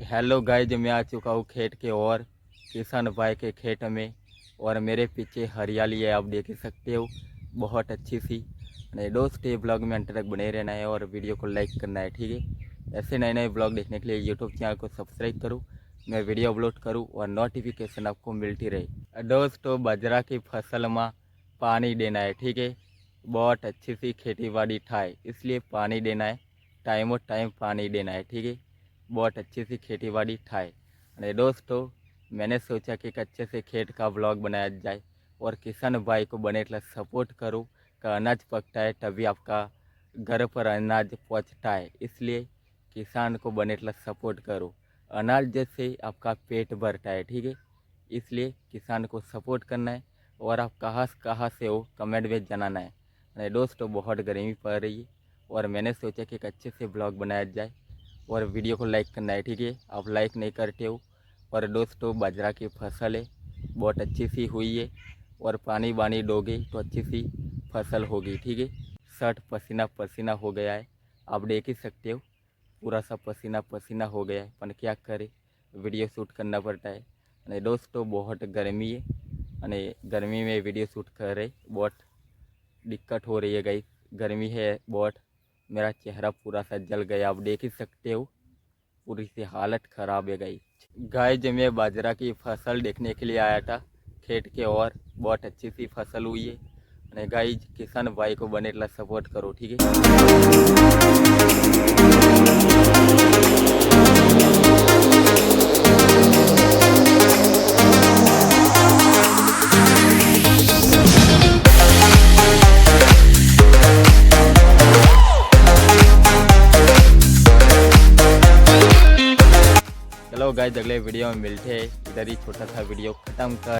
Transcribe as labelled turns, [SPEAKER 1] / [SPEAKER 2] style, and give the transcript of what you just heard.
[SPEAKER 1] Hello guys, मैं आ चुका हूँ खेत के और किसान भाई के खेत में। और मेरे पीछे हरियाली है, आप देख ही सकते हो, बहुत अच्छी सी। नए दोस्त, ये ब्लॉग में अंत तक बने रहना है और वीडियो को लाइक करना है, ठीक है। ऐसे नए नए ब्लॉग देखने के लिए यूट्यूब चैनल को सब्सक्राइब करूँ, मैं वीडियो अपलोड करूँ और नोटिफिकेशन आपको मिलती रहे। दोस्तों, बाजरा की फसल में पानी देना है, ठीक है। बहुत अच्छी सी खेती बाड़ी थाय, इसलिए पानी देना है, टाइमों टाइम पानी देना है, ठीक है। बहुत अच्छी सी खेती बाड़ी थाय। अरे दोस्तों, मैंने सोचा कि एक अच्छे से खेत का ब्लॉग बनाया जाए और किसान भाई को बने इतना सपोर्ट करूँ कि अनाज पकता है तभी आपका घर पर अनाज पहुँचता है, इसलिए किसान को बने इतना सपोर्ट करो। अनाज जैसे आपका पेट भरता है, ठीक है। इसलिए किसान को सपोर्ट करना है और आप कहाँ से हो कमेंट में जनाना है। अरे दोस्तों, बहुत गर्मी पड़ रही है और मैंने सोचा कि एक अच्छे से ब्लॉग बनाया जाए और वीडियो को लाइक करना है, ठीक है। आप लाइक नहीं करते हो। और दोस्तों, बाजरा की फसल है, बहुत अच्छी सी हुई है और पानी वानी दोगे तो अच्छी सी फसल होगी, ठीक है। शर्ट पसीना पसीना हो गया है, आप देख ही सकते हो, पूरा सा पसीना पसीना हो गया है, पर क्या करे, वीडियो शूट करना पड़ता है। અને दोस्तों, बहुत गर्मी है અને गर्मी में वीडियो शूट कर रहे, बहुत दिक्कत हो रही है गाइस, गर्मी है बहुत। मेरा चेहरा पूरा सा जल गया, आप देख ही सकते हो, पूरी सी हालत ख़राब है गाइस। मैं बाजरा की फसल देखने के लिए आया था खेत के, और बहुत अच्छी सी फसल हुई है। અને गाइस, किसान भाई को बने इतना सपोर्ट करो, ठीक है। चलो गाइस, अगले वीडियो में मिलते हैं। इधर ही छोटा सा वीडियो ख़त्म कर